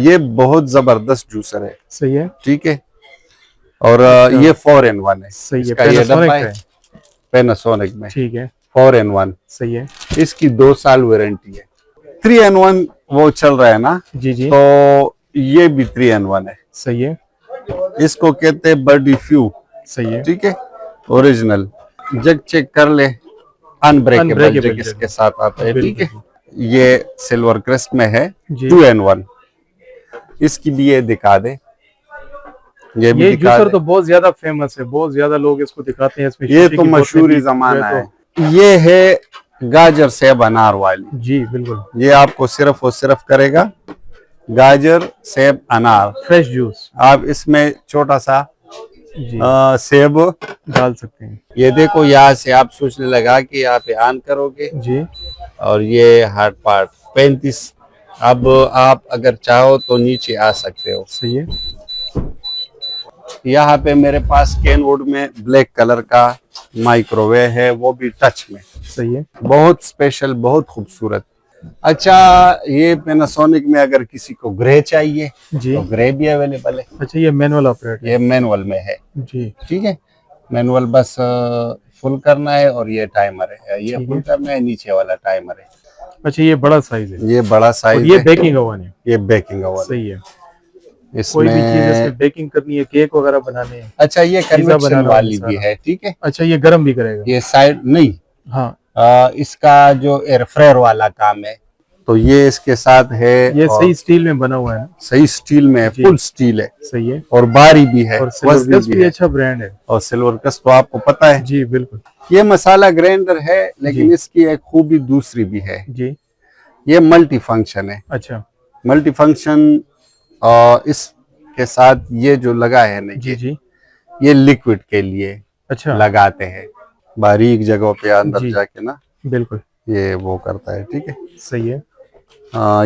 ये बहुत जबरदस्त जूसर है। सही है। ठीक है। और ये 4 in 1 है। सही है। इसका ये डब्बा है है पैनासोनिक में। ठीक है। 4 in 1 सही है। इसकी 2 साल वारंटी है। 3 in 1 वो चल रहा है ना, जी जी। तो ये भी 3 in 1 है। सही है। इसको कहते हैं बर्डी फ्यू। सही है। ठीक है। ओरिजिनल जग चेक कर ले, अनब्रेकेबल जग इसके साथ आता है। ठीक है। ये सिल्वर क्रेस्ट में है, 2 in 1। इसकी भी ये दिखा दे, ये भी दिखा जूसर दे। तो बहुत ज्यादा फेमस है, बहुत ज्यादा लोग इसको दिखाते हैं। इसमें ये तो मशहूरी जमाना है। ये है गाजर सेब अनार वाली। जी बिल्कुल। ये आपको सिर्फ और सिर्फ करेगा गाजर सेब अनार फ्रेश जूस। आप इसमें छोटा सा सेब डाल सकते हैं। ये देखो, यहाँ से आप सोचने लगा कि यहाँ पे ऑन करोगे जी, और ये हार्ड पार्ट 35। अब आप अगर चाहो तो नीचे आ सकते हो। सही है। यहाँ पे मेरे पास कैनवुड में ब्लैक कलर का माइक्रोवेव है, वो भी टच में। सही है। बहुत स्पेशल, बहुत खूबसूरत। अच्छा, ये पैनासोनिक में अगर किसी को ग्रे चाहिए जी तो ग्रे भी अवेलेबल है। अच्छा, ये मैनुअल ऑपरेट ये मैनुअल में है। जी ठीक है। मैनुअल बस फुल करना है और ये टाइमर है, ये फुल करना है, नीचे वाला टाइमर है। अच्छा, ये बड़ा साइज है। ये बड़ा साइज ये है। बेकिंग ओवन है। ये बेकिंग ओवन सही है। इसमें कोई भी चीज इसमें बेकिंग करनी है, केक वगैरह बनाने हैं। अच्छा, ये कन्वेक्शन वाली भी है। ठीक है। अच्छा, ये गर्म भी करेगा। ये साइड नहीं, हाँ इसका जो एयर फ्रायर वाला काम है, तो ये इसके साथ है। ये सही स्टील में बना हुआ है ना? सही स्टील में है, फुल स्टील है। सही है। और बारी भी है, और सिल्वर भी अच्छा ब्रांड है। और सिल्वर कस्ट तो आपको पता है। जी बिल्कुल। ये मसाला ग्राइंडर है, लेकिन इसकी एक खूबी दूसरी भी है जी। ये मल्टी फंक्शन है। अच्छा। मल्टी फंक्शन इसके साथ ये जो लगा है ना, जी ये लिक्विड के लिए अच्छा लगाते हैं, बारीक जगहों पे अंदर जाके ना, बिल्कुल ये वो करता है। ठीक है। सही है।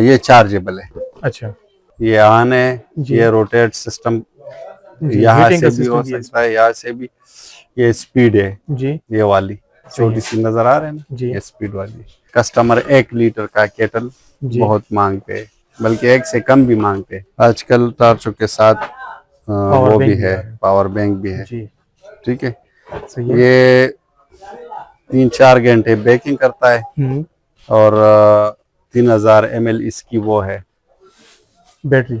ये चार्जेबल है। अच्छा, ये ऑन है, ये रोटेट सिस्टम यहाँ से भी हो सकता है, यहाँ से भी। ये स्पीड है जी, ये वाली छोटी सी नजर आ रहा है ना, ये स्पीड वाली। कस्टमर 1 लीटर का केटल बहुत मांगते हैं, बल्कि 1 से कम भी मांगते हैं आजकल। टार्चों के साथ वो भी है, पावर बैंक भी है। ठीक है। ये 3-4 घंटे बेकिंग करता है और 3000 ml इसकी वो है बैटरी।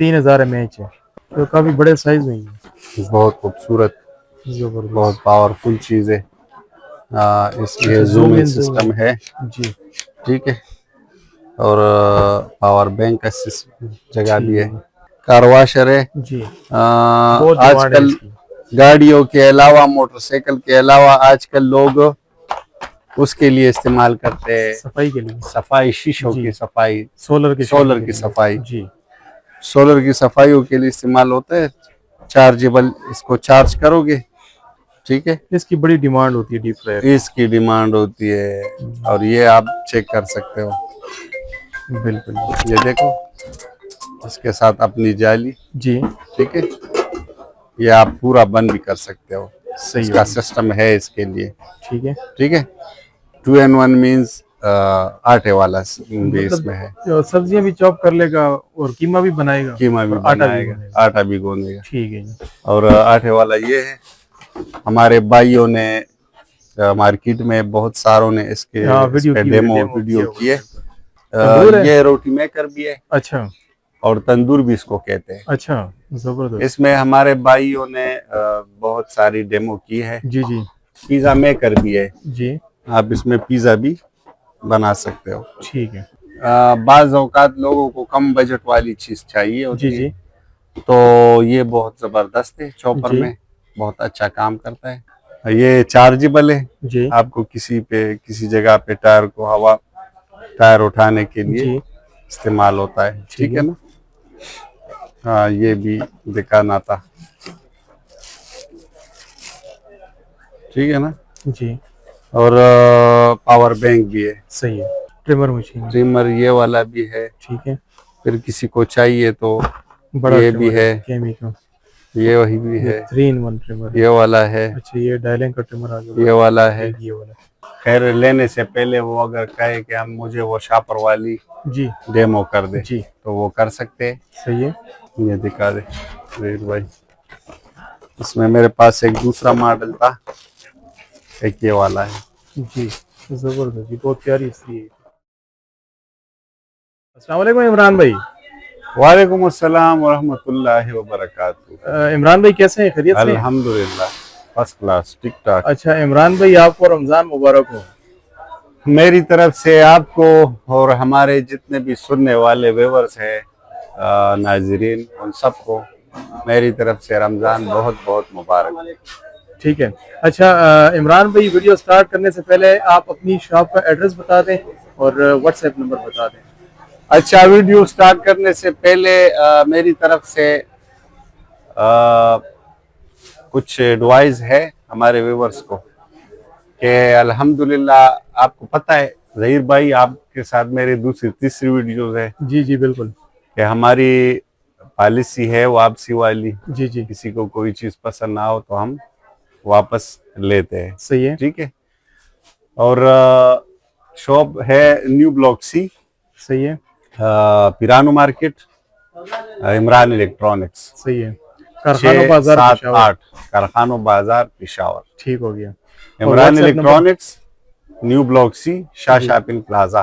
3000 mAh है, तो काफी बड़े साइज में है। बहुत खूबसूरत, बहुत पावरफुल चीज है। इसके जूम इन सिस्टम है जी। ठीक है। और पावर बैंक का जगह भी है। कार वॉशर है जी। आजकल गाड़ियों के अलावा, मोटरसाइकिल के अलावा, आजकल लोग उसके लिए इस्तेमाल करते हैं, सफाई के लिए, सफाई, शीशों की सफाई, सोलर की सफाई जी। सोलर की सफाइयों के लिए इस्तेमाल होता है। चार्जेबल, इसको चार्ज करोगे। ठीक है। इसकी बड़ी डिमांड होती है, डीप फ्रायर इसकी डिमांड होती है। और ये आप चेक कर सकते हो। बिल्कुल, ये देखो, इसके साथ अपनी जाली जी। ठीक है। ये आप पूरा बंद भी कर सकते हो, सही का सिस्टम है इसके लिए। ठीक है। ठीक है। 2 in 1 मीन्स आटे वाला भी इसमें है। सब्जियां भी चॉप कर लेगा और कीमा भी बनाएगा। कीमा भी बनाएगा, आटा भी गूंदेगा। ठीक है। और आटे वाला ये है। हमारे भाइयों ने मार्केट में बहुत सारों ने इसके डेमो वीडियो किए। ये रोटी मेकर भी है। अच्छा। और तंदूर भी इसको कहते हैं। अच्छा, जबरदस्त। इसमें हमारे भाइयों ने बहुत सारी डेमो की है जी जी। पिज्जा मेकर भी है जी, आप इसमें पिज्जा भी बना सकते हो। ठीक है। बाज़ औकात लोगों को कम बजट वाली चीज चाहिए होती जी जी, तो ये बहुत जबरदस्त है। चॉपर में बहुत अच्छा काम करता है। ये चार्जेबल है जी। आपको किसी जगह पे टायर उठाने के लिए इस्तेमाल होता है। ठीक है ना। हाँ, ये भी दिखाना था। ठीक है ना जी। और पावर बैंक भी है। सही है। ट्रिमर मशीन, ट्रिमर ये वाला भी है। ठीक है। फिर किसी को चाहिए तो बड़ा ये भी है, केमिकल, ये वही भी है। 3 in 1 ट्रिमर ये वाला है। अच्छा, ये डायलिंग का ट्रिमर आ गया, ये वाला है। ये वाला खैर लेने से पहले वो अगर कहे कि हम मुझे वो शापर वाली जी डेमो कर दे जी, तो वो कर सकते हैं। सही है। ये दिखा दे रेड भाई। इसमें मेरे पास एक दूसरा मॉडल था, एक ये वाला है। जी जबरदस्त जी, बहुत प्यारी स्त्री है। अस्सलाम वालेकुम इमरान भाई। वालेकुम अस्सलाम वरहमतुल्लाहि वबरकातुहू। इमरान भाई कैसे हैं, खैरियत से हैं? अल्हम्दुलिल्लाह फर्स्ट क्लास ठीक ठाक। अच्छा इमरान भाई, आपको रमजान मुबारक हो। मेरी तरफ से आपको और हमारे जितने भी सुनने वाले व्यूअर्स हैं, नाजरीन, उन सबको मेरी तरफ से रमज़ान बहुत बहुत मुबारक। ठीक है। अच्छा इमरान भाई, वीडियो स्टार्ट करने से पहले आप अपनी शॉप का एड्रेस बता दें और व्हाट्सएप नंबर बता दें। अच्छा, वीडियो स्टार्ट करने से पहले मेरी तरफ से कुछ एडवाइस है हमारे व्यूअर्स को कि अल्हम्दुलिल्लाह, आपको पता है ज़हीर भाई, आपके साथ मेरी दूसरी तीसरी वीडियोस है जी जी बिल्कुल। कि हमारी पॉलिसी है वापसी वाली। जी जी किसी को कोई चीज़ पसंद ना हो तो हम वापस लेते हैं, सही है। ठीक है। और शॉप है न्यू ब्लॉक सी, सही है। पिरानो मार्केट, इमरान इलेक्ट्रॉनिक्स, सही है। कारखानों बाजार 678 कारखानों बाजार पेशावर। ठीक हो गया। Imran electronics, new block C, Shah shopping plaza,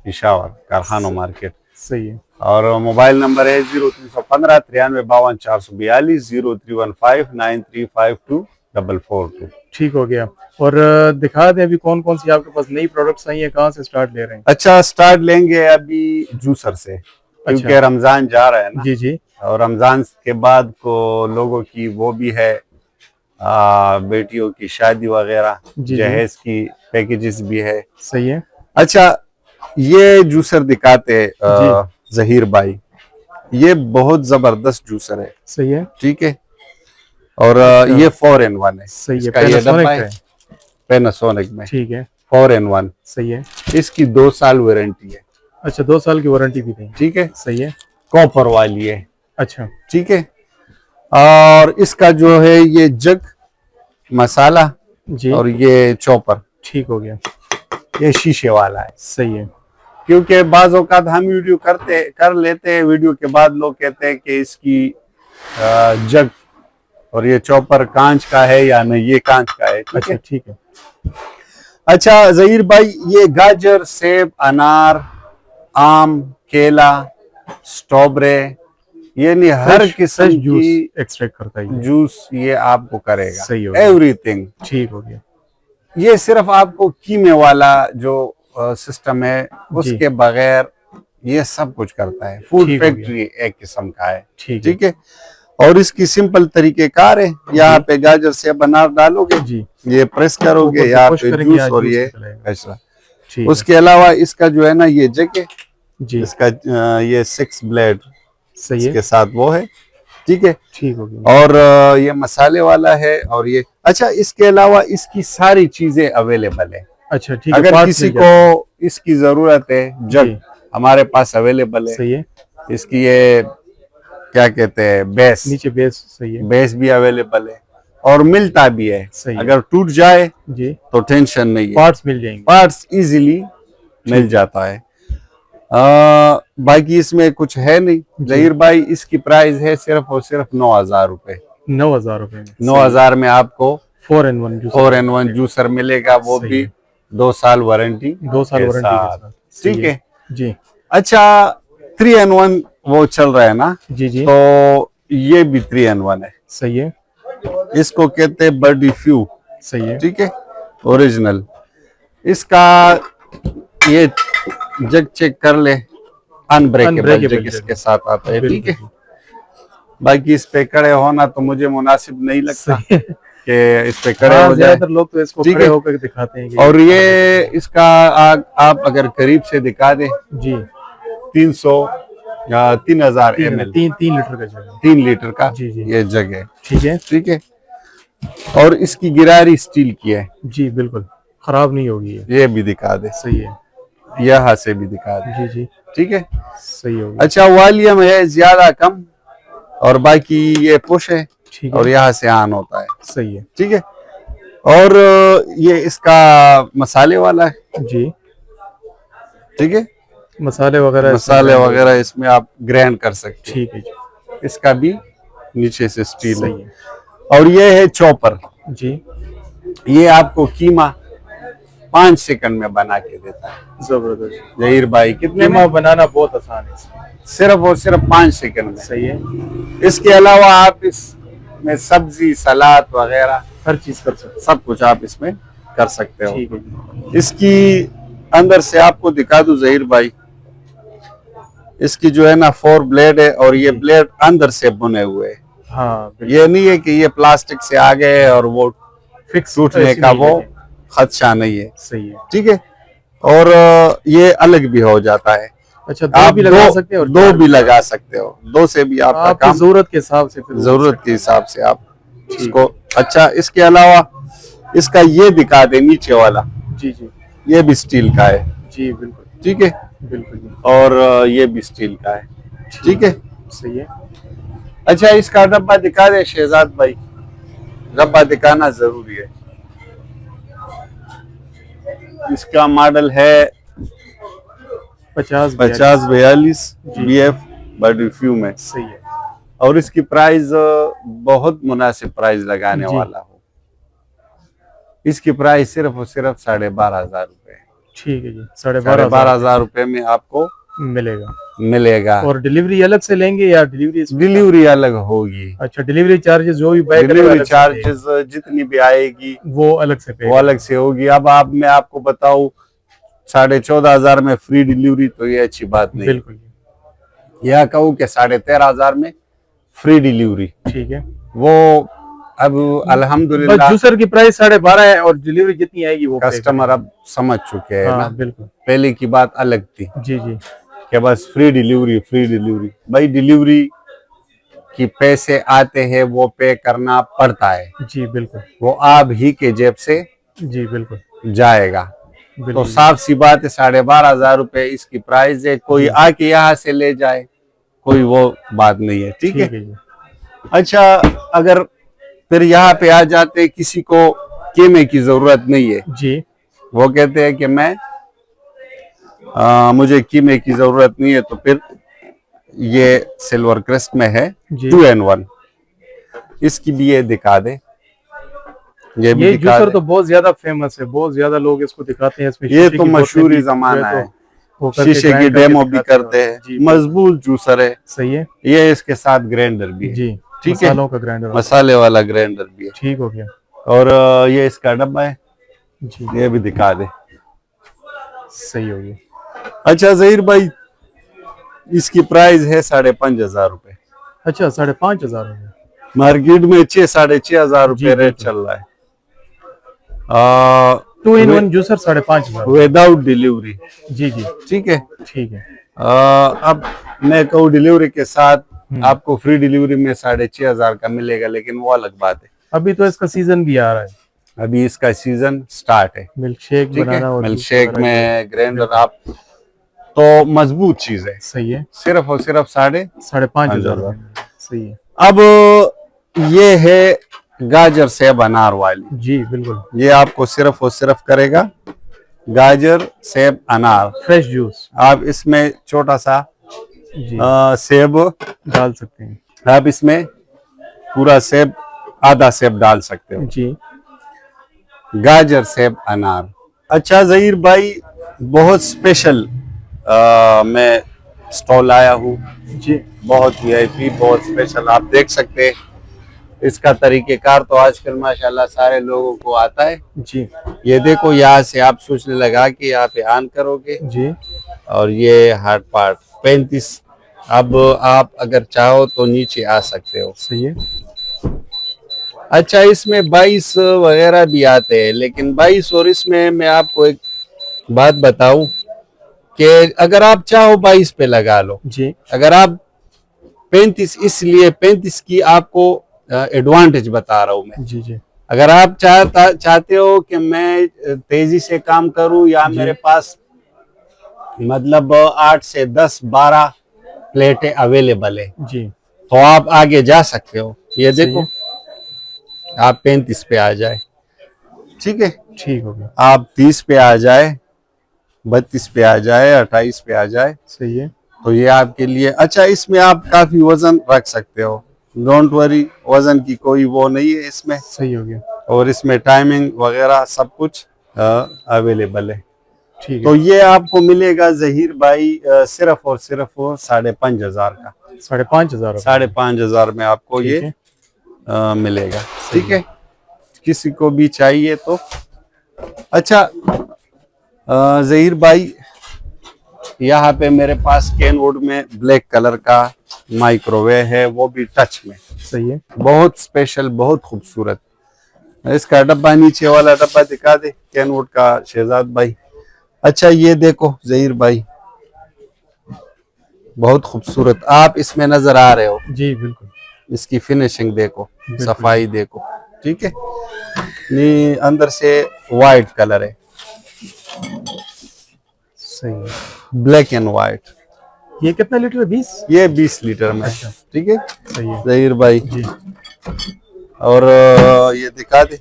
Peshawar, कारखानों मार्केट। सही है। और मोबाइल नंबर है 0315 93 52 442, 0315 9352 442। ठीक हो गया। और दिखा दें अभी कौन कौन सी आपके पास नई प्रोडक्ट्स आई हैं, कहाँ से स्टार्ट ले रहे हैं? अच्छा, स्टार्ट लेंगे अभी जूसर से, क्योंकि रमजान जा रहा है ना। जी जी। और रमजान के बाद को लोगों की वो भी है, बेटियों की शादी वगैरह, जहेज की पैकेजेस भी है। सही है। अच्छा, ये जूसर दिखाते ज़हीर भाई, ये बहुत जबरदस्त जूसर है। सही है। ठीक है। और ये 4in1 है। सही है। इसका ये डब्बा है पैनासोनिक में। ठीक है। 4in1। सही है। इसकी 2 साल वारंटी है। अच्छा, 2 साल की वारंटी भी दें। ठीक है। सही है। कॉपर वाली है। अच्छा। ठीक है। और इसका जो है ये जग, मसाला जी, और ये चॉपर, ठीक हो गया। ये शीशे वाला है। सही है। क्योंकि बाज़ औक़ात हम वीडियो कर लेते हैं, वीडियो के बाद लोग कहते हैं कि इसकी जग और ये चॉपर कांच का है या नहीं, ये कांच का है। अच्छा ठीक है। अच्छा ज़हीर भाई, ये गाजर, सेब, अनार, आम, केला, स्ट्रॉबेरी, यानी हर किस्म जूस की एक्सट्रैक्ट करता है जूस ये आपको करेगा। सही हो एवरीथिंग। ठीक हो गया। ये सिर्फ आपको कीमे वाला जो सिस्टम है उसके बगैर ये सब कुछ करता है। फूड फैक्ट्री एक किस्म का है। ठीक है। और इसकी सिंपल तरीकेकार है, यहाँ पे गाजर से अनार डालोगे जी, ये प्रेस करोगे, यहाँ पे जूस और ये ऐसा। उसके अलावा इसका जो है ना ये जगह जी, इसका ये 6 ब्लेड इसके साथ वो है। ठीक है। ठीक हो गया। और ये मसाले वाला है। और ये अच्छा, इसके अलावा इसकी सारी चीजें अवेलेबल है। अच्छा ठीक है। अगर किसी को इसकी जरूरत है, जग हमारे पास अवेलेबल है। सही है। इसकी ये क्या कहते हैं, बेस, नीचे बेस, सही है, बेस भी अवेलेबल है और मिलता भी है। सही अगर टूट जाए जी तो टेंशन नहीं है, पार्ट्स मिल जाएंगे, पार्ट्स इजीली मिल जाता है। बाकी इसमें कुछ है नहीं ज़हीर भाई। इसकी प्राइस है सिर्फ और सिर्फ 9,000 रुपए। 9,000 रुपए। 9,000 में आपको 4in1 जूसर मिलेगा, वो भी 2 साल वारंटी, 2 साल वारंटी के साथ। ठीक है जी। अच्छा, 3in1 वो चल रहा है ना जी जी, तो ये भी 3in1 है। सही है। इसको कहते हैं बर्डी फ्यू। सही है। ठीक है। ओरिजिनल। इसका ये जग चेक कर ले, अनब्रेकेबल जग इसके साथ आता है। ठीक है। बाकी इस पे खड़े होना तो मुझे मुनासिब नहीं लगता कि इस पे खड़े हो जाए। ज्यादातर लोग तो इसको खड़े होकर दिखाते हैं। और ये इसका आप अगर करीब से दिखा दें जी, 3,000 ml, 3 लीटर का जग, 3 लीटर का जी जी ये जग है। ठीक है। ठीक है। और इसकी गिरारी स्टील की है जी, बिल्कुल खराब नहीं होगी। ये भी दिखा दे। सही है। यहाँ से भी दिखा दे जी जी। ठीक है। सही होगी। अच्छा, वॉल्यूम है ज्यादा कम और बाकी ये पुश है और यहाँ से ऑन होता है। सही है। ठीक है। और ये इसका मसाले वाला है। जी, ठीक है, मसाले वगैरह इसमें आप ग्राइंड कर सकते हैं। ठीक है जी, इसका भी नीचे से स्टील सही है। है और ये है चॉपर, जी, ये आपको कीमा 5 सेकंड में बना के देता है। जबरदस्त। जहीर भाई कितने कीमा में? बनाना बहुत आसान है। सिर्फ और सिर्फ 5 सेकंड में। सही है, इसके अलावा आप इसमें सब्जी, सलाद वगैरह हर चीज कर सकते सब कुछ आप इसमें कर सकते हैं। हो। ठीक है जी, इसकी अंदर से आपको दिखा दूं जहीर भाई, इसकी जो है ना 4 ब्लेड है और ये ब्लेड अंदर से बुने हुए हैं। हाँ बिल्कुल। ये नहीं है कि ये प्लास्टिक से आ गए और वो फिक्स टूटने का वो खदशा नहीं है। सही है। ठीक है, और ये अलग भी हो जाता है। अच्छा, दो आप भी लगा सकते हैं और दो भी लगा सकते हो, दो से भी आपका आपकी काम जरूरत के हिसाब से, फिर जरूरत के हिसाब से आप इसको। अच्छा, इसके अलावा इसका ये दिखा दे नीचे वाला, जी जी ये भी स्टील का है। जी, बिल्कुल ठीक है, बिल्कुल जी, और ये भी स्टील का है। ठीक है, सही है। अच्छा इसका डब्बा दिखा दे शहजाद भाई, डब्बा दिखाना जरूरी है। इसका मॉडल है 5042 BF बर्डफ्यू में। सही है, और इसकी प्राइस बहुत मुनासिब प्राइस लगाने जी। वाला हूँ। इसकी प्राइस सिर्फ और सिर्फ 12,500 रुपए। ठीक है जी, 12,500 रुपए में आपको मिलेगा। और डिलीवरी अलग से लेंगे या डिलीवरी अलग होगी। अच्छा, डिलीवरी चार्जेस जो भी बाय डिलीवरी चार्जेस जितनी भी आएगी वो अलग से वो अलग से होगी। अब मैं आपको बताऊं 14,500 में फ्री डिलीवरी, तो ये अच्छी बात नहीं। बिल्कुल, यह कहूँ कि 13,500 में फ्री डिलीवरी, ठीक है। वो अब अल्हम्दुलिल्लाह जूसर की प्राइस 12.5 है और डिलीवरी जितनी आएगी वो कस्टमर अब समझ चुके हैं ना। बिल्कुल, पहले की बात अलग थी जी जी, कि बस फ्री डिलीवरी। भाई डिलीवरी की पैसे आते हैं वो पे करना पड़ता है, जी बिल्कुल, वो आप ही के जेब से जी बिल्कुल जाएगा। तो साफ सी बात है 12,500 रुपए इसकी प्राइस है। कोई आके यहाँ से ले जाए, कोई वो बात नहीं है। ठीक है जी, अच्छा, अगर फिर यहाँ पे आ जाते किसी को कीमे की जरूरत नहीं है जी, वो कहते हैं कि मैं मुझे कीमे की जरूरत नहीं है, तो फिर ये सिल्वर क्रेस्ट में है 2-in-1। इसकी भी ये दिखा दे, ये भी दिखा जूसर दे। तो बहुत ज्यादा फेमस है, बहुत ज्यादा लोग इसको दिखाते हैं। इसमें ये तो मशहूरी जमाना है, शीशे की डेमो भी करते हैं। मजबूत जूसर है, सही है। ये इसके साथ ग्राइंडर भी है। जी, ठीक है, मसालों का ग्राइंडर, मसाले वाला ग्राइंडर भी है। ठीक हो गया। और ये इसका डब्बा है जी, ये भी दिखा दे, सही हो गया। अच्छा जहीर भाई, इसकी प्राइस है 5,500 रुपए। अच्छा, 5,500 हो गया। मार्केट में 6-6,500 रुपए रेट चल रहा है। 2-in-1 juicer 5,500 without delivery. जी जी, ठीक है, ठीक है। अब मैं कहूँ डिलीवरी के साथ आपको फ्री डिलीवरी में 6,500 का मिलेगा, लेकिन वो अलग बात है। अभी तो इसका सीजन भी आ रहा है, अभी इसका सीजन स्टार्ट है। मिल्क शेक बनाना और मिल्क शेक में ग्राइंडर आप तो मजबूत चीज है। सही है, सिर्फ और सिर्फ 5,500। सही है। अब ये है गाजर सेब अनार वाली। जी बिल्कुल, ये आपको सिर्फ और सिर्फ करेगा गाजर सेब अनार फ्रेश जूस। आप इसमें छोटा सा सेब डाल सकते हैं। आप इसमें पूरा सेब, आधा सेब डाल सकते हो। जी, गाजर सेब अनार। अच्छा जहीर भाई, बहुत स्पेशल मैं स्टॉल आया हूँ जी, बहुत VIP, बहुत स्पेशल। आप देख सकते हैं इसका तरीकेकार तो आजकल माशाल्लाह सारे लोगों को आता है। जी, ये देखो, यहाँ से आप सूचने लगा के यहाँ पे ऑन करोगे जी, और ये हार्ड पार्ट 35। अब आप अगर चाहो तो नीचे आ सकते हो। सही है। अच्छा, इसमें 22 वगैरह भी आते हैं, लेकिन 22 और इसमें मैं आपको एक बात बताऊं कि अगर आप चाहो 22 पे लगा लो जी, अगर आप 35, इसलिए 35 की आपको एडवांटेज बता रहा हूं मैं। जी, जी, अगर आप चाहते हो कि मैं तेजी से काम करूं या मेरे पास मतलब 8 से 10-12 प्लेटें अवेलेबल है, जी, तो आप आगे जा सकते हो। ये देखो, आप 35 पे आ जाए। ठीक है, ठीक हो गया, आप 30 पे आ जाए, 32 पे आ जाए, 28 पे आ जाए, सही है। तो ये आपके लिए अच्छा। इसमें आप काफी वजन रख सकते हो, डोंट वरी, वजन की कोई वो नहीं है इसमें। सही हो गया, और इसमें टाइमिंग वगैरह सब कुछ अवेलेबल है। ठीक तो है। ये आपको मिलेगा जहीर भाई सिर्फ और सिर्फ 5,500 का, 5,500 5,500 में आपको ठीक ये है, मिलेगा। ठीक है, किसी को भी चाहिए तो अच्छा। जहीर भाई, यहाँ पे मेरे पास कैनवुड में ब्लैक कलर का माइक्रोवेव है, वो भी टच में, सही है। बहुत स्पेशल, बहुत खूबसूरत। इसका डब्बा, नीचे वाला डब्बा दिखा दे कैनवुड का शहजाद भाई। अच्छा ये देखो जहीर भाई, बहुत खूबसूरत, आप इसमें नजर आ रहे हो, जी बिल्कुल, इसकी फिनिशिंग देखो, बिल्कुल। सफाई देखो। ठीक है, नी अंदर से वाइट कलर है, सही है। Black and white. ये कितना लीटर है? 20? ये 20 लीटर में है। अच्छा। ठीक है सही है जहीर भाई, जी, और ये दिखा दे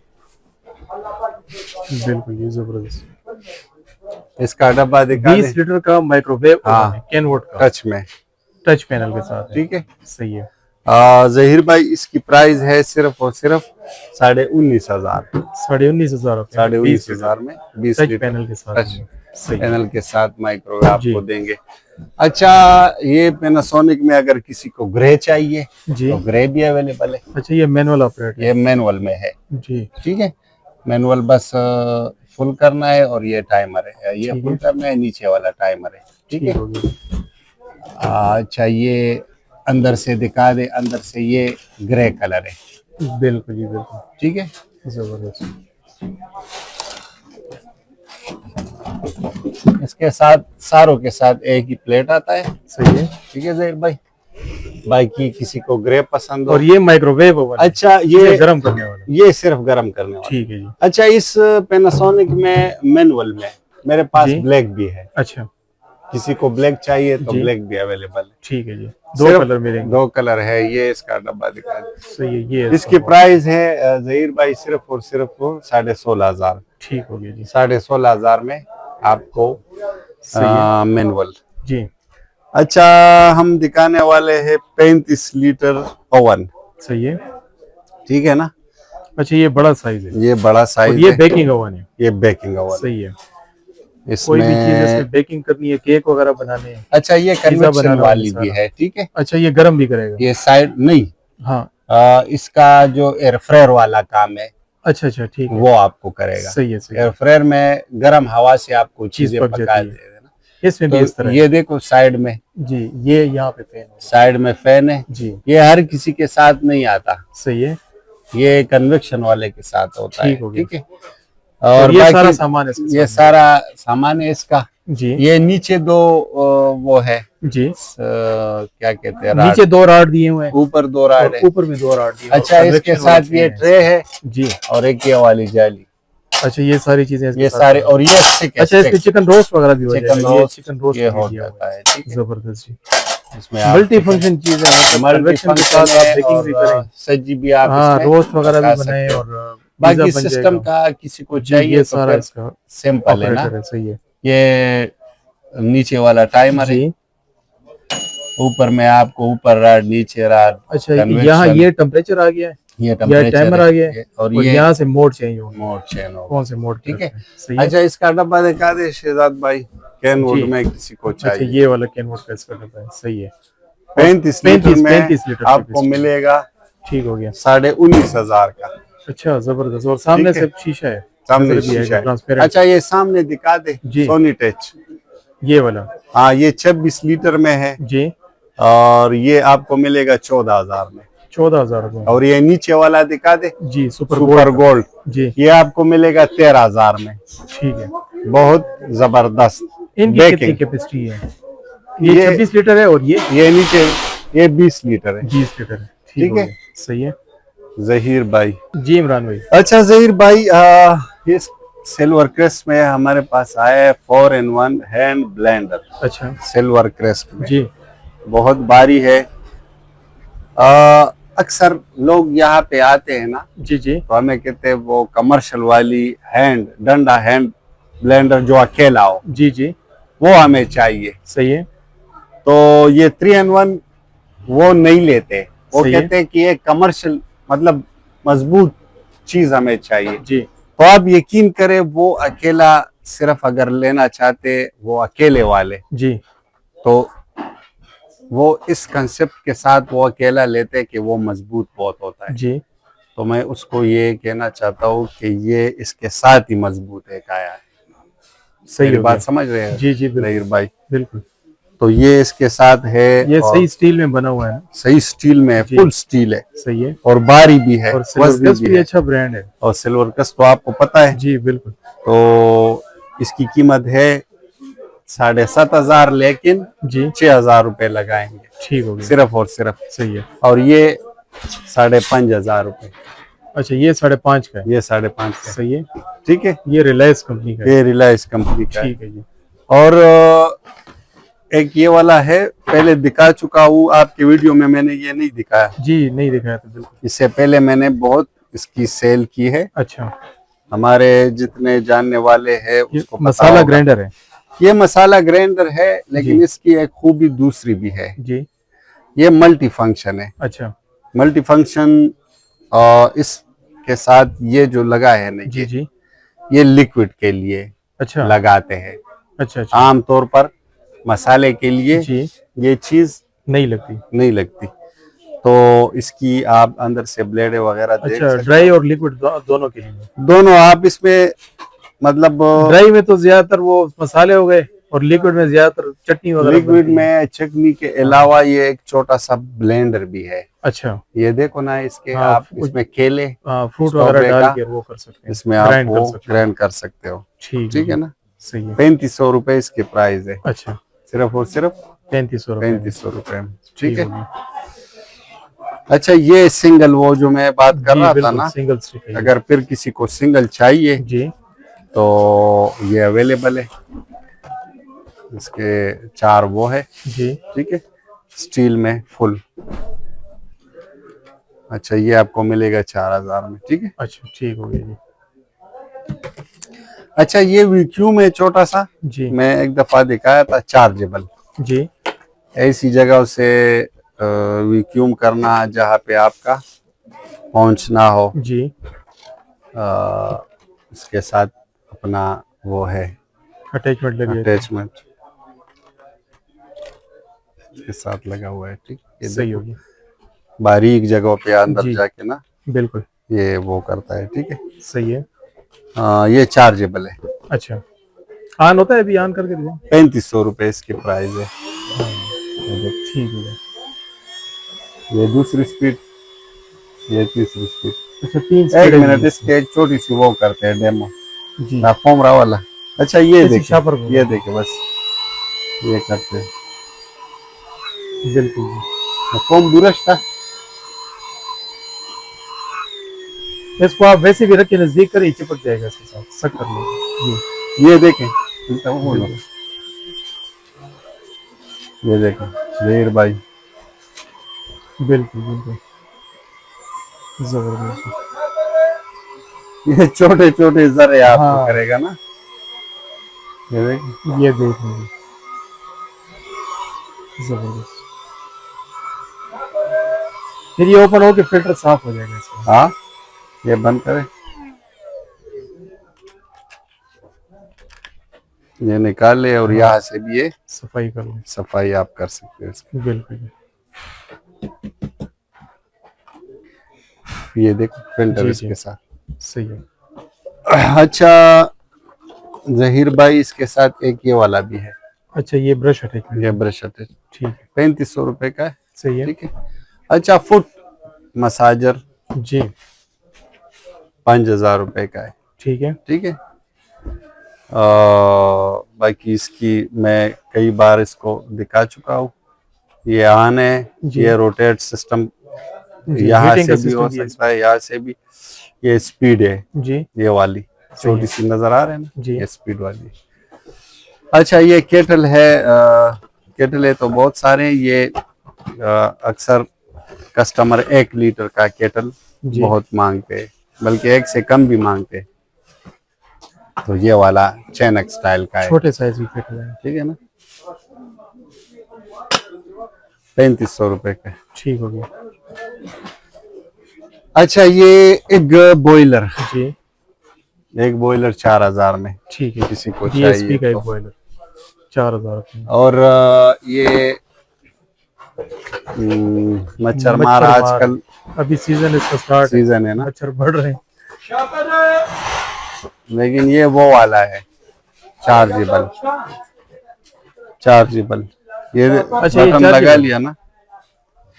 बिल्कुल, ये जबरदस्त। इसका डब्बा दिखा 20 दे, लीटर का माइक्रोवेव हाँ। कैनवुड का, टच में, टच पैनल के साथ है। ठीक है। सही है। जहीर भाई, इसकी प्राइस है सिर्फ और सिर्फ 19,500, 19,500 रुपये, 19,500 में 20 टच लीटर पैनल के साथ टच है। सही है। पैनल के साथ माइक्रोवेव आपको जी। देंगे। अच्छा, ये पैनासोनिक में अगर किसी को ग्रे चाहिए जी, तो ग्रे भी अवेलेबल है, अच्छा, ये मैनुअल ऑपरेट है। ये मैनुअल में है। जी, ठीक है, मैनुअल बस फुल करना है, और ये टाइमर है, ये ठीक फुल है। करना है, नीचे वाला टाइमर है। ठीक है। हो गया, अच्छा ये अंदर से दिखा दे, अंदर से ये ग्रे कलर है। बिल्कुल जी, बिल्कुल, ठीक है, जबरदस्त। इसके साथ सारों के साथ एक ही प्लेट आता है। सही है। ठीक है जहीर भाई, बाकी किसी को ग्रे पसंद हो। और ये माइक्रोवेव ओवन है, अच्छा ये गर्म करने वाला। ये सिर्फ गर्म करने वाला। ठीक है जी। अच्छा, इस पैनासोनिक में मैनुअल में मेरे पास जी। ब्लैक भी है, अच्छा, किसी को ब्लैक चाहिए तो जी। ब्लैक भी अवेलेबल है। ठीक है जी, दो सिर्फ कलर मिलेंगे। 2 कलर है। ये इसका डब्बा दिखा दे। सही है। ये इसकी प्राइस है जहीर भाई सिर्फ और सिर्फ 16,500, ठीक हो गया जी। 16,500 में आपको सही है मैनुअल। जी, अच्छा, हम दिखाने वाले हैं 35 लीटर ओवन। सही है। ठीक है ना, अच्छा, ये बड़ा साइज है, ये बड़ा और साइज ये है, बेकिंग ओवन है। ये बेकिंग ओवन। सही है। कोई भी चीज इसमें इसमें बेकिंग करनी है, केक वगैरह बनाने हैं। अच्छा, ये पिज्जा कन्वेक्शन बनाना वाली है भी सारा। है। ठीक है, अच्छा, ये गर्म भी करेगा? ये साइड नहीं, हाँ, इसका जो एयर फ्रायर वाला काम है अच्छा अच्छा, ठीक है, वो आपको करेगा। सही है, सही है। एयर फ्रायर में गर्म हवा से आपको चीज चीजें पक पका जाती है। देना। इसमें भी इस तो तरह ये देखो साइड में, जी, ये यहाँ पे फैन है। साइड में फैन है। जी, ये हर किसी के साथ नहीं आता, सही है। ये कन्वेक्शन वाले के साथ होता है। ठीक हो गया। ठीक है, और ये बाकी सारा सामान है इसके ये साथ? सारा सामान है इसका। जी ये नीचे 2 वो है, जी, क्या कहते हैं, नीचे 2 राड दिए हुए हैं, ऊपर 2 राड और है। ऊपर भी 2 राड दिए हुए हैं। अच्छा, इसके Convection वाला साथ ये fan है। ट्रे है, जी, और एक ये वाली जाली, अच्छा, ये सारी चीजें इसके ये साथ सारे, हैं। और ये स्टिक है, अच्छा, इसमें स्टिक। चिकन रोस्ट वगैरह भी हो चिकन जाएगा। ये रोस्ट, चिकन रोस्ट ये भी हो दिया हुआ जाता है। है। ठीक है, जबरदस्त जी, इसमें आप मल्टी फंक्शन चीजें हैं। मल्टी कन्वेक्शन के साथ आप बेकिंग भी करें, सब्जी भी आप हाँ, इसमें रोस्ट वगैरह पका भी बनाए, सकते हो। और बाकी पिज्जा बन सिस्टम जाएगा। का किसी को जी, चाहिए ये तो सारा फिर इसका सिंपल है ना। ऑपरेटर है। सही है ये नीचे वाला टाइमर है, जी। ऊपर में आपको ऊपर राड, नीचे राड। अच्छा, convection, यहाँ ये टेम्परेचर आ गया है, ये या टेम्परेचर टाइमर आ गया है, और और ये यहाँ से मोड चेंज होगा। मोड चेंज होगा। कौन से मोड? ठीक है। सही है। अच्छा, इसका डब्बा दिखा दे शहजाद भाई, कैनवुड जी। में किसी को अच्छा, चाहिए। ये वाला कैनवस का इसका डब्बा है। सही है। 35 लीटर में 35 लीटर आपको मिलेगा ठीक हो गया। 19,500 का। अच्छा, जबरदस्त। और सामने ठीक से है। शीशा है, सामने नजर भी शीशा आएगा, है। ट्रांसपेरेंट। अच्छा, ये सामने दिखा दे, जी। सोनी टच, ये वाला हाँ, ये 26 लीटर में है, जी, और ये आपको मिलेगा 14,000 में। 14,000 रुपये। और ये नीचे वाला दिखा दे, जी, सुपर सुपर गोल्ड। गोल्ड, जी, ये आपको मिलेगा 13,000 में। ठीक है। बहुत जबरदस्त इनकी कितनी बेकिंग। कैपेसिटी है? ये ये 26 लीटर है, और ये नीचे ये 20 लीटर है। 20 लीटर है। ठीक हो है। गया। सही है जहीर भाई, जी। इमरान भाई, अच्छा जहीर भाई, इस सिल्वर क्रेस्ट में हमारे पास आया है 4-in-1 हैंड ब्लेंडर। अच्छा सिल्वर क्रेस्ट में जी, बहुत भारी है। अक्सर लोग यहाँ पे आते हैं ना, जी जी तो हमें कहते हैं वो कमर्शियल वाली डंडा हैंड ब्लेंडर जो अकेला हो, जी जी, वो हमें चाहिए। सही है, तो ये 3-in-1 वो नहीं लेते, वो सही है, कहते हैं कि ये कमर्शियल मतलब मजबूत चीज हमें चाहिए। जी तो आप यकीन करें, वो अकेला सिर्फ अगर लेना चाहते वो अकेले वाले, जी, तो वो इस कंसेप्ट के साथ वो अकेला लेते कि वो मजबूत बहुत होता है। जी, तो मैं उसको ये कहना चाहता हूँ कि ये इसके साथ ही मजबूत एक आया है। सही मेरी हो बात गया। समझ रहे हैं जी जी, बिल्कुल जहीर भाई? बिल्कुल, तो ये इसके साथ है, ये और सही स्टील में बना हुआ है ना? सही स्टील में है, जी। फुल स्टील है, सही है, और भारी भी है, और वजनी सिल्वरकस भी है। अच्छा ब्रांड है। और सिल्वरकस तो आपको पता है। जी बिल्कुल, तो इसकी कीमत है 7,500, लेकिन जी 6,000 रुपए लगाएंगे ठीक हो गया, सिर्फ और सिर्फ। सही है। और ये 5,500 रुपए, अच्छा, ये 5.5 का है, ये 5,500 का, सही है। ठीक है। ये रिलायंस कंपनी का है, ये रिलायंस कंपनी का है। ठीक है जी। और एक ये वाला है, पहले दिखा चुका हूँ आपकी वीडियो में, मैंने ये नहीं दिखाया। जी नहीं दिखाया था, बिल्कुल। इससे पहले मैंने बहुत इसकी सेल की है, अच्छा, हमारे जितने जानने वाले हैं ये उसको पता मसाला होगा। ग्राइंडर है? ये मसाला ग्राइंडर है, लेकिन जी। इसकी एक खूबी दूसरी भी है, जी, ये मल्टी फंक्शन है। अच्छा, मल्टी फंक्शन इसके साथ ये जो लगा है ना, जी जी, ये लिक्विड के लिए अच्छा, लगाते हैं। अच्छा अच्छा, आमतौर पर मसाले के लिए जी ये चीज नहीं लगती। नहीं लगती। तो इसकी आप अंदर से ब्लेड वगैरह देख अच्छा, सकते ड्राई और लिक्विड दोनों के लिए? हो। दोनों आप इसमें मतलब ड्राई में तो ज्यादातर वो मसाले हो गए, और लिक्विड में ज्यादातर चटनी वगैरह लिक्विड बनती है। में चटनी के अलावा ये एक छोटा सा ब्लेंडर भी है। अच्छा, ये देखो ना, इसके हाँ, आप इसमें केले फ्रूट वगैरह स्ट्रॉबेरी डाल का के वो कर सकते हैं, इसमें आप ग्राइंड कर वो सकते हैं। ग्राइंड कर सकते हो, ठीक है ना। सही है। 3,500 रुपए इसकी प्राइस है, अच्छा, सिर्फ और सिर्फ 3,300 रुपए में। 3,500 रुपए में, ठीक है। हो गया। अच्छा, ये सिंगल वो जो मैं बात कर जी रहा था बिल्कुल, ना, सिंगल स्टिक है ये। अगर फिर किसी को सिंगल चाहिए जी तो ये अवेलेबल है। इसके 4 वो है, जी, ठीक है, स्टील में फुल। अच्छा, ये आपको मिलेगा 4,000 में, ठीक है। अच्छा ठीक हो गया जी। अच्छा, ये वैक्यूम है छोटा सा, जी मैं एक दफा दिखाया था, चार्जेबल। जी, ऐसी जगह से वैक्यूम करना जहाँ पे आपका पहुंच ना हो, जी, इसके साथ अपना वो है अटैचमेंट लगी है। अटैचमेंट, इसके साथ लगा हुआ है, ठीक। ये सही देखो, हो गया, बारीक जगहों पे अंदर जी जाके ना बिल्कुल ये वो करता है, ठीक है। सही है। ये चार्जेबल है। अच्छा, ऑन होता है? अभी ऑन करके दें। 3,500 रुपए इसकी प्राइस है। ये देखो, ठीक है जी। ये दूसरी स्पीड, ये तीसरी स्पीड। अच्छा, 3 एक स्पीड है मिनट, जी। इसके एक छोटी सी वो करते हैं डेमो, जी, फोमरा वाला। अच्छा, ये ऐसी देखिए, शापर को ये देखिए, बस ये करते हैं। बिल्कुल जी। फोम बुरश था, इसको आप वैसे भी रख के नजदीक करें, चिपक जाएगा इसके साथ, सक कर लो जी। ये देखें, बोलो, ये देखें जहीर भाई, बिल्कुल बिल्कुल, जबरदस्त। ये छोटे छोटे जरे आपको हाँ, करेगा ना, ये देखें। ये देख लीजिए, जबरदस्त। फिर ये ओपन हो के फिल्टर साफ हो जाएगा इसका। हाँ, ये बंद करें, ये निकाल ले, और यहाँ से भी ये सफाई कर लें, सफाई आप कर सकते हो इसकी। बिल्कुल ये देखो फिल्टर जी इसके जी, साथ। सही है। अच्छा जहीर भाई, इसके साथ एक ये वाला भी है, अच्छा, ये ब्रश अटैचमेंट, ये ब्रश अटैच, ठीक है, 3,500 रुपए का है, सही है। ठीक है। अच्छा, फुट मसाजर जी 5,000 रुपए का है, ठीक है, ठीक है। बाकी इसकी मैं कई बार इसको दिखा चुका हूँ। ये ऑन है, जी। ये रोटेट सिस्टम जी, यहाँ हीटिंग से का भी हो सिस्टम भी है सकता है, यहाँ से भी। ये स्पीड है, जी, ये वाली सही है। छोटी सी नजर आ रहे हैं ना, जी। ये स्पीड वाली। अच्छा, ये केटल है, केटल है तो बहुत सारे, ये अक्सर कस्टमर 1 लीटर का केटल जी। बहुत मांगते हैं, बल्कि 1 से कम भी मांगते हैं। तो ये वाला चैनक स्टाइल का है, छोटे साइज की केटल है। ठीक है ना। 3500 रुपए का। ठीक हो गया। अच्छा, ये एक बॉयलर, जी एक बॉयलर 4000 में, ठीक है। किसी को DSP चाहिए का एक तो। बॉयलर 4000 रुपये। और ये मच्छर मार आजकल अभी सीजन इसका स्टार्ट सीजन है ना, मच्छर बढ़ रहे हैं। लेकिन ये वो वाला है चार्जेबल, चार्जेबल। ये अच्छा, ये बटन लगा chargeable? लिया ना,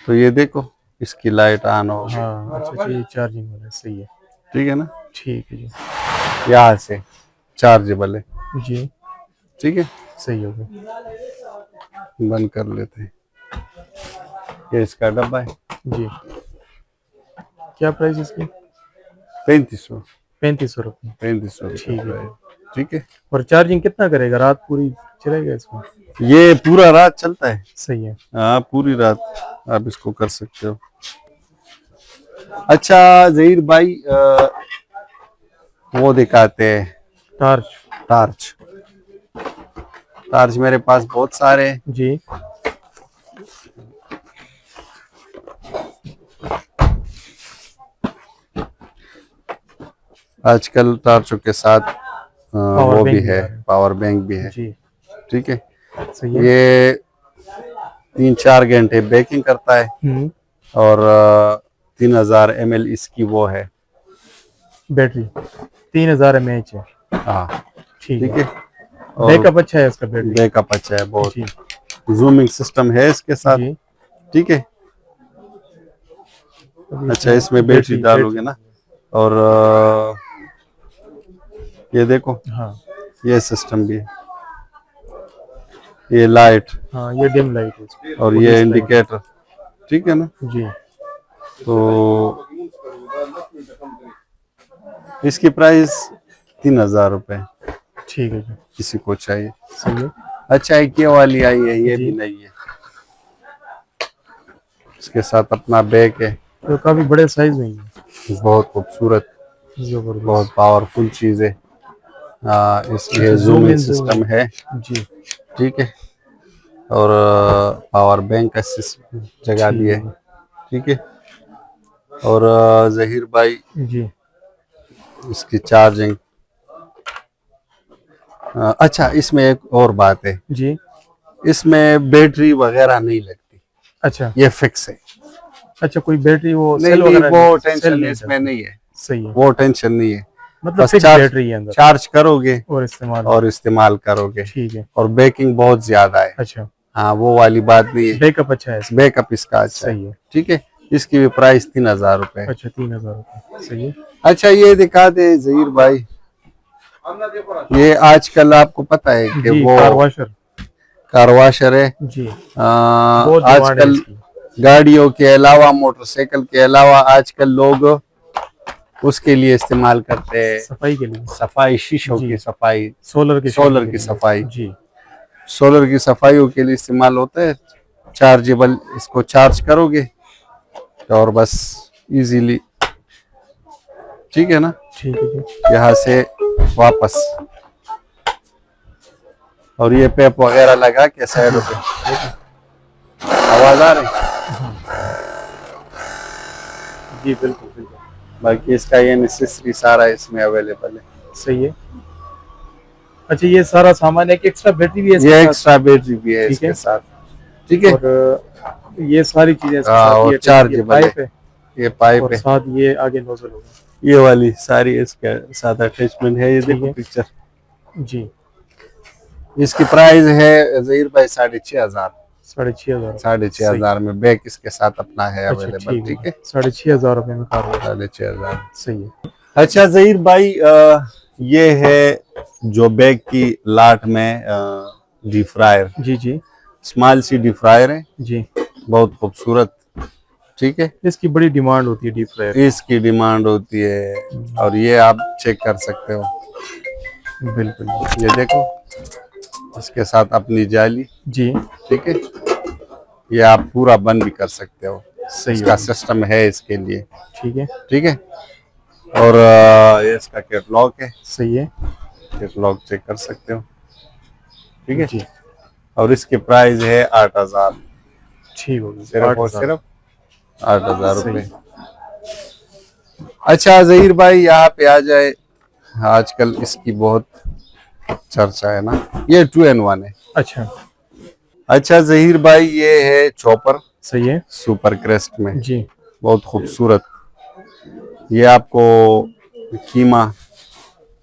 तो ये देखो इसकी लाइट ऑन हो, हाँ अच्छा, ये चार्जिंग वाला है, सही है। ठीक है ना। ठीक है जी। यहाँ से चार्जेबल है, जी ठीक है। सही हो गया। बंद कर लेते हैं। ये इसका डब्बा है, जी क्या प्राइस इसकी? 3500, 3500 रुपये। 3500 ठीक है। रुपये, ठीक है। और चार्जिंग कितना करेगा? रात पूरी चलेगा इसमें? ये पूरा रात चलता है, सही है। हाँ पूरी रात आप इसको कर सकते हो। अच्छा जहीर भाई, वो दिखाते हैं टार्च। टार्च। टार्च मेरे पास बहुत सारे हैं। जी आजकल टार्चों के साथ वो बैंक भी भी है, आ रहे हैं। पावर बैंक भी है, जी ठीक है। सही है। ये 3-4 घंटे बेकिंग करता है, और 3000 ml इसकी वो है बैटरी 3000 mAh है। हाँ, ठीक ठीक है। है। और बैकअप अच्छा है इसका बैटरी। बैकअप अच्छा है बहुत। जी जूमिंग सिस्टम है इसके साथ, जी। ठीक है। अच्छा, इसमें बैटरी डालोगे ना, और ये देखो हाँ ये सिस्टम भी है, ये लाइट हाँ, ये डिम लाइट है इसकी। और ये इंडिकेटर, ठीक है ना। जी तो इसकी प्राइस 3000 रुपए, ठीक है जी। किसी को चाहिए। सही है। अच्छा, एक ये वाली आई है, ये जी। भी नहीं है। इसके साथ अपना बैग है, तो काफी बड़े साइज में ही है। बहुत खूबसूरत, जबरदस्त। बहुत पावरफुल चीज है। ये जूम इन सिस्टम है, जी ठीक है। और पावर बैंक का जगह भी है, ठीक है। और जहीर भाई जी इसकी चार्जिंग, अच्छा इसमें एक और बात है, जी। इसमें बैटरी वगैरह नहीं लगती, अच्छा ये फिक्स है। अच्छा, कोई बैटरी वो नहीं सेल नहीं, वगैरह वो सेल टेंशन नहीं इसमें चलती। नहीं है, सही है। वो टेंशन नहीं है। मतलब बस फिक्स बैटरी है अंदर चार्ज करोगे और इस्तेमाल करोगे, ठीक है। और बेकिंग बहुत ज्यादा है। अच्छा, हाँ, वो वाली बात नहीं है। बैकअप अच्छा है इसका। बैकअप इसका अच्छा सही है। ठीक है। इसकी भी प्राइस 3000 रुपए। अच्छा 3000 रुपये, सही है। अच्छा, ये दिखा दे जहीर भाई, ये आजकल आपको पता है कि जी वो कार वॉशर। कार वॉशर है। जी बहुत डिमांड है आजकल इसकी। गाड़ियों के अलावा, मोटरसाइकिल के अलावा आजकल लोग उसके लिए इस्तेमाल करते हैं, सफाई के लिए, सफाई, शीशों जी। की सफाई, सोलर की लिए। सफाई। जी सोलर की सफाइयों के लिए इस्तेमाल होता है। चार्जेबल, इसको चार्ज करोगे और बस इजीली, ठीक है ना, ठीक है जी। यहाँ से वापस। और ये पेप वगैरह लगा के साइडों पे, आवाज आ रही। जी बिल्कुल बिल्कुल, बाकी इसका ये नेसेसरी सारा इसमें अवेलेबल है। सही है। अच्छा, ये सारा सामान है कि एक्स्ट्रा बैटरी भी है इसके ये साथ? एक्स्ट्रा बैटरी भी है ठीक इसके है। साथ, ठीक है। और ये सारी चीजें इसके हाँ, साथ, और ये चार्जेबल पाइप है ये पाइप और है, साथ ये आगे नोजल होगा। ये वाली सारी इसके साथ अटैचमेंट है। ये ठीक देखो है। पिक्चर। जी इसकी प्राइस है जहीर भाई 6500। 6500। 6500 में बैग इसके साथ अपना है अच्छा अवेलेबल, ठीक है। 6500 रुपये में कार वॉश। 6500। सही है। अच्छा जहीर भाई, ये है जो बैग की लाट में डीप फ्रायर, जी जी स्मॉल सी डीप फ्रायर है, जी। बहुत खूबसूरत, ठीक है। इसकी बड़ी डिमांड होती है डीप फ्रायर। इसकी डिमांड होती है, और ये आप चेक कर सकते हो। बिल्कुल ये देखो, इसके साथ अपनी जाली, जी। ठीक है। ये आप पूरा बंद भी कर सकते हो, सही इसका है। सिस्टम है इसके लिए। ठीक है। ठीक है। और ये इसका कैटलॉग है, सही है। कैटलॉग चेक कर सकते हो। ठीक है। जी और इसकी प्राइस है 8,000, ठीक होगी, सिर्फ और 8,000। सिर्फ 8,000 सही। रुपये। अच्छा जहीर भाई यहाँ पे आ जाए, आजकल इसकी बहुत चर्चा है ना, ये 2 in 1 है। अच्छा। अच्छा जहीर भाई ये है चॉपर सही है। सुपर क्रेस्ट में, जी बहुत खूबसूरत। ये आपको कीमा,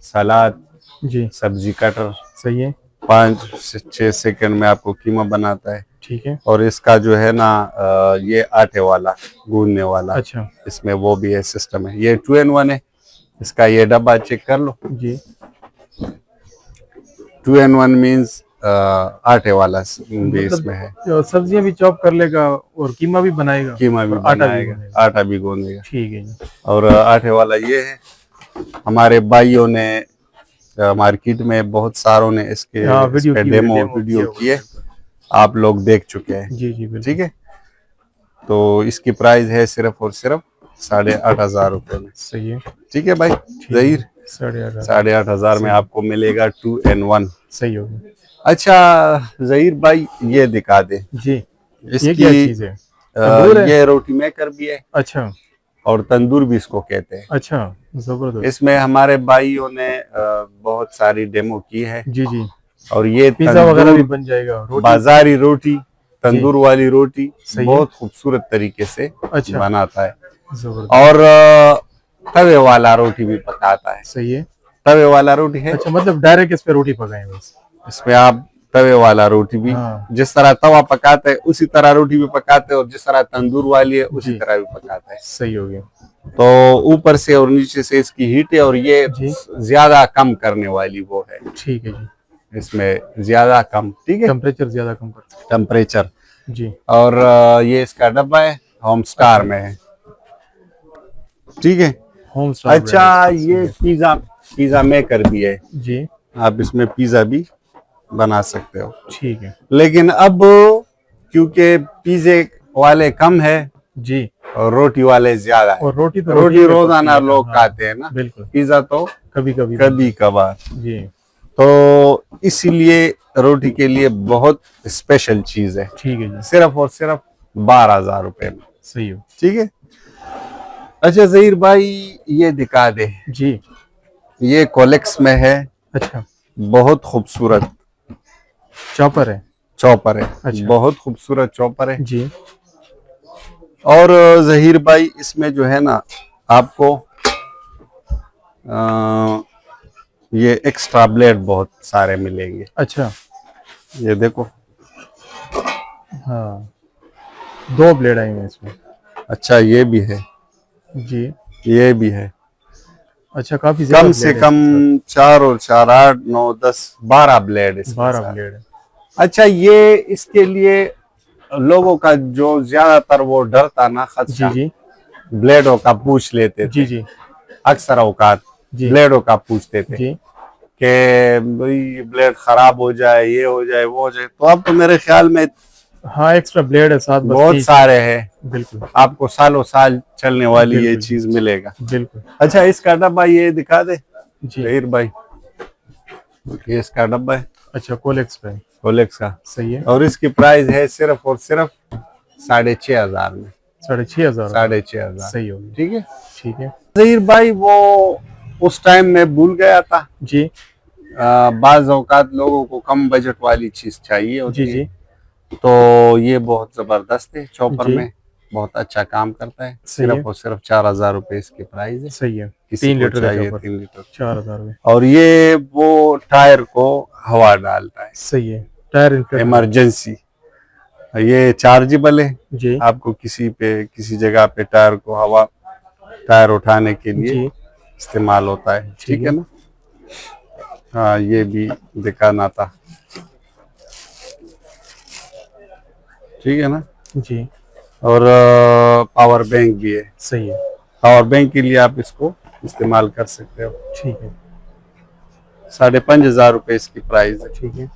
सलाद, जी। सब्जी कटर सही है। 5 से 6 सेकंड में आपको कीमा बनाता है। ठीक है। और इसका जो है ना ये आटे वाला गूंदने वाला, अच्छा। इसमें वो भी है सिस्टम है। ये 2 in 1 है। इसका ये डब्बा चेक कर लो। जी 2 in 1 मीन्स आटे वाला भी इसमें है। मतलब सब्जियां भी चॉप कर लेगा और कीमा भी बनाएगा कीमा भी और आटा भी बनाएगा, बनाएगा। आटा भी गूंदेगा। ठीक है जी। और आटे वाला ये है। हमारे भाइयों ने मार्केट में बहुत सारों ने इसके हाँ इस वीडियो पे की, डेमो किया वीडियो हुआ है, किए, बिल्कुल। आप लोग देख चुके हैं। जी जी बिल्कुल। ठीक है। तो इसकी प्राइस है सिर्फ और सिर्फ 8,500 रुपए में। सही है। ठीक है भाई ठीक जहीर, है। 8,500। 8,500 में सही। आपको मिलेगा 2 in 1। सही होगी। अच्छा जहीर भाई ये दिखा दे जी ये इसकी क्या चीज है? तंदूर है? ये रोटी मेकर भी है अच्छा और तंदूर भी इसको कहते हैं। अच्छा, जबरदस्त। इसमें हमारे भाइयों ने बहुत सारी डेमो की है। जी जी। और ये पिज्जा वगैरह भी तंदूर बन जाएगा, रोटी। बाजारी रोटी, तंदूर वाली रोटी सही है। बहुत खूबसूरत तरीके से अच्छा। बनाता है। जबरदस्त। और तवे वाला रोटी भी पकाता है। सही है। तवे वाला रोटी है, अच्छा मतलब डायरेक्ट इस पे रोटी पकाएं बस। इसमें आप तवे वाला रोटी भी हाँ। जिस तरह तवा पकाते हैं उसी तरह रोटी भी पकाते हैं, और जिस तरह तंदूर वाली है उसी जी। तरह भी पकाते हैं। सही हो गया। तो ऊपर से और नीचे से इसकी हीट है, और ये जी। ज्यादा कम करने वाली वो है, ठीक है जी। इसमें ज्यादा कम। ठीक है, टेम्परेचर ज्यादा कम कर। टेम्परेचर। जी। और ये इसका डब्बा है, होम स्टार में है। ठीक है। होम स्टार अच्छा ब्रांड इसका। ये पिज्जा, पिज्जा मेकर भी है, जी आप इसमें पिज्जा भी बना सकते हो। ठीक है। लेकिन अब क्योंकि पिज्जे वाले कम है जी और रोटी वाले ज्यादा है, और रोटी तो रोटी पे रोजाना पकती है। लोग हाँ, खाते हैं ना, बिल्कुल। पिज्जा तो कभी कभी कभी कभार। जी तो इसीलिए रोटी के लिए बहुत स्पेशल चीज है, ठीक है जी। सिर्फ और सिर्फ 12,000 रुपए में। सही हो। ठीक है। अच्छा जहीर भाई ये दिखा दे, जी। ये कोलेक्स में है, अच्छा बहुत खूबसूरत चॉपर है। चॉपर है। अच्छा। बहुत खूबसूरत चॉपर है। जी और जहीर भाई इसमें जो है ना आपको ये एक्स्ट्रा ब्लेड बहुत सारे मिलेंगे। अच्छा। ये देखो, हाँ 2 ब्लेड आए हैं इसमें। अच्छा ये भी है, जी। ये भी है। अच्छा काफी ज्यादा कम से ब्लेड है कम इसके 4 और 4 8 9 10 12 ब्लेड साथ। इसके 12 साथ। ब्लेड है। अच्छा ये इसके लिए लोगों का जो ज्यादातर वो डर था ना, जी खदशा, जी ब्लेडों का पूछ लेते जी थे। जी अक्सर औकात जी ब्लेडों का पूछते थे जी। कि भाई ब्लेड खराब हो जाए, ये हो जाए, वो हो जाए। तो अब तो मेरे ख्याल में हाँ एक्स्ट्रा ब्लेड है साथ, बस बहुत यही। सारे हैं, बिल्कुल आपको सालों साल चलने वाली ये बिल्कुल, चीज मिलेगा। बिल्कुल। अच्छा इसका डब्बा ये दिखा दे जी। जहीर भाई, ये इसका डब्बा है अच्छा कोलेक्स पे। रोलेक्स का, सही है। और इसकी प्राइस है सिर्फ और सिर्फ 6,500 में। 6,500। 6,500। सही होगी। ठीक है। ठीक है जहीर भाई वो उस टाइम में भूल गया था, जी बाज औकात लोगों को कम बजट वाली चीज चाहिए होती जी है। जी तो ये बहुत जबरदस्त है, चॉपर जी। में बहुत अच्छा काम करता है। सही है। सिर्फ और सिर्फ 4,000 रुपए इसकी प्राइस है। सही है। किसी 3 को लीटर का चाहिए चॉपर 3 लीटर। 4,000 में। और ये वो टायर को हवा डालता है, सही है। Tyre inflator. इमरजेंसी। ये चार्जेबल है, जी आपको किसी जगह पे टायर को हवा, टायर उठाने के लिए जी इस्तेमाल होता है। ठीक ठीक है है। ना। हाँ ये भी दिखाना था। ठीक है ना। जी और पावर बैंक भी है, सही है। पावर बैंक के लिए आप इसको इस्तेमाल कर सकते हो। ठीक है 5,500 रुपए इसकी प्राइस है। ठीक है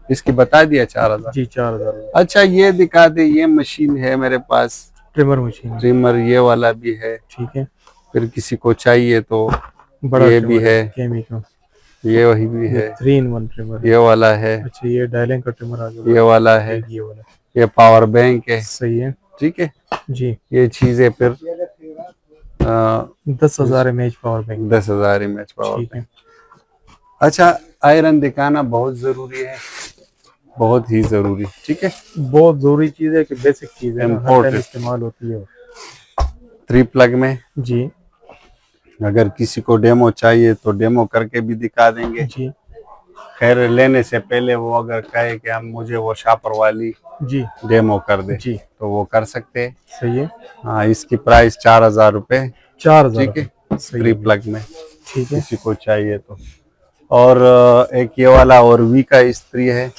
इसकी बता दिया 4,000। जी 4,000 में। अच्छा ये दिखा दे, ये मशीन है मेरे पास, ट्रिमर मशीन, ट्रिमर ये वाला भी है। ठीक है। फिर किसी को चाहिए तो बड़ा ये भी है, केमिकल, ये वही भी ये है, 3-in-1 ट्रिमर, ये वाला है, अच्छा ये डायलिंग का ट्रिमर आ गया, ये वाला है, ये वाला, ये पावर बैंक है। सही है ठीक है, जी। ये चीजें फिर 10,000 mAh power bank, 10,000 mAh power ठीक बैंक। है। अच्छा, आयरन दिखाना बहुत जरूरी है, बहुत ही जरूरी। ठीक है, बहुत जरूरी चीज है कि बेसिक चीज है ना, हर टाइम इस्तेमाल होती है। 3 प्लग में जी अगर किसी को डेमो चाहिए तो डेमो करके भी दिखा देंगे। जी खैर लेने से पहले वो अगर कहे कि हम मुझे वो शापर वाली जी डेमो कर दे जी, तो वो कर सकते हैं। सही है। हाँ, इसकी प्राइस 4,000 रुपये। 4,000, ठीक है, सही 3 है, प्लग में ठीक है। किसी को चाहिए तो। और एक ये वाला और वी का इस्त्री है,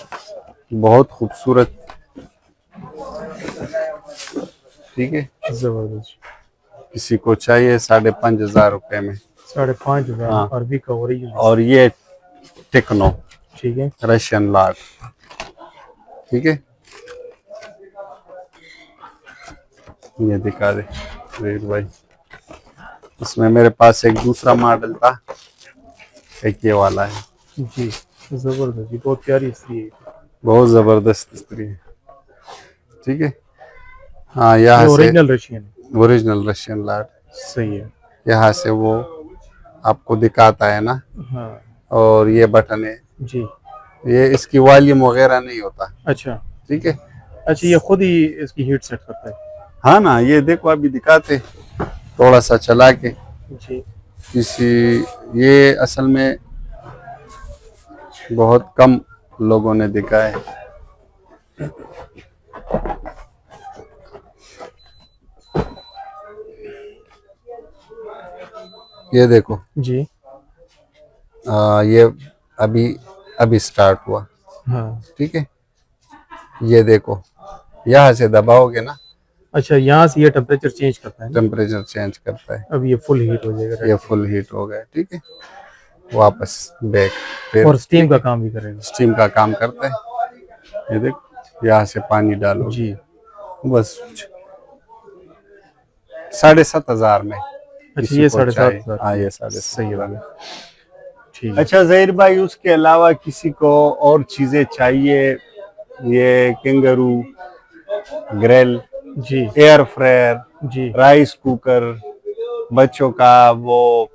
बहुत खूबसूरत। ठीक है, जबरदस्त, किसी को चाहिए 5,500 रुपये में। 5,500 हाँ। अरबी का ओरिजिनल, और ये टेक्नो ठीक है। Russian lock. ठीक है, ये दिखा दे वीर भाई। इसमें मेरे पास एक दूसरा मॉडल था, एक ये वाला है। जी जबरदस्त जी, बहुत प्यारी इस्त्री है, बहुत जबरदस्त इस्त्री है। ठीक है, हाँ ये यहाँ से ओरिजिनल रशियन है, ओरिजिनल रशियन लॉक। सही है। यहाँ से वो आपको दिखाता है ना, हाँ और ये बटन है, जी, ये इसकी वॉल्यूम वगैरह नहीं होता। अच्छा ठीक है, अच्छा, ये खुद ही इसकी हीट सेट करता है। हाँ ना, ये देखो अभी दिखाते थोड़ा सा चला के। जी किसी ये असल में बहुत कम लोगों ने देखा है। ये देखो, जी ये अभी अभी स्टार्ट हुआ। हाँ, ठीक है, ये देखो, यहाँ से दबाओगे ना, अच्छा यहाँ से ये टेम्परेचर चेंज करता है ना? टेम्परेचर चेंज करता है। अब ये फुल हीट हो जाएगा, ये फुल हीट हो गया। ठीक है, वापस बैक, फिर और स्टीम का काम भी करेगा। स्टीम का काम करता है। ये देखो, यहाँ से पानी डालो जी, बस 7,500 में। अच्छा किसी ये को 7,500, चाहिए। हाँ, ये 7,500 सही हो गया, ठीक है। अच्छा जहीर भाई, उसके अलावा किसी को और चीजें चाहिए, ये कैंगरू ग्रिल, जी air fryer, G rice cooker, बच्चों का वो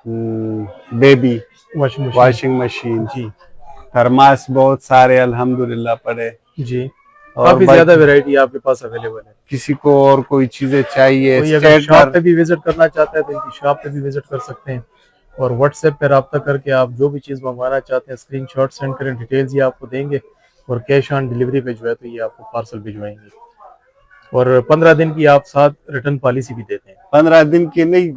बेबी वॉशिंग मशीन, जी थर्मास बहुत सारे अल्हम्दुलिल्लाह पड़े। जी, और काफी ज्यादा वैरायटी आपके पास अवेलेबल है। किसी को और कोई चीजें चाहिए, कोई अगर शॉप पे भी विजिट करना चाहता है तो इनकी शॉप पे भी विजिट कर सकते हैं, और व्हाट्सएप पे रब्ता करके आप जो भी चीज़ मंगवाना चाहते हैं स्क्रीनशॉट सेंड करें, डिटेल्स ये आपको देंगे, और कैश ऑन डिलीवरी पे जो है तो ये आपको पार्सल भिजवाएंगे। और 15 दिन की आप साथ रिटर्न पॉलिसी भी देते हैं। 15 दिन की नहीं,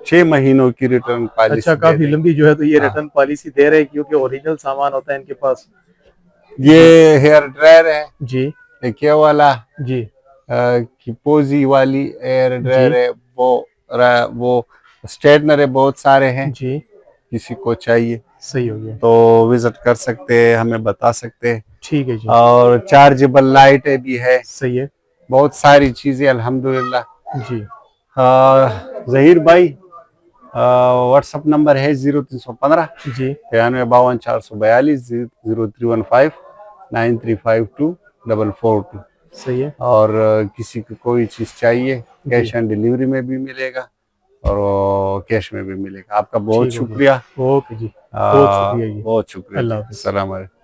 6 महीनों की रिटर्न पॉलिसी। अच्छा, काफी लंबी जो है तो ये रिटर्न पॉलिसी दे रहे हैं, क्योंकि ओरिजिनल सामान होता है इनके पास। ये हेयर ड्रायर है, जी एक ये वाला जी किपोजी वाली एयर ड्रायर है, वो स्ट्रेटनर है, बहुत सारे हैं। जी, किसी को चाहिए सही हो गया, तो विजिट कर सकते हैं, हमें बता सकते हैं। ठीक है जी, और चार्जेबल लाइट भी है, सही है बहुत सारी चीजें अल्हम्दुलिल्लाह। जी। जहीर भाई, व्हाट्सअप नंबर है 0315 जी 93 442 0315 9352 442। सही है, और किसी को कोई चीज चाहिए कैश ऑन डिलीवरी में भी मिलेगा और कैश में भी मिलेगा। आपका बहुत ठीक हो गया। शुक्रिया। ओके जी, बहुत शुक्रिया जी, बहुत शुक्रिया। अल्लाह हाफ़िज़। अस्सलाम वालेकुम।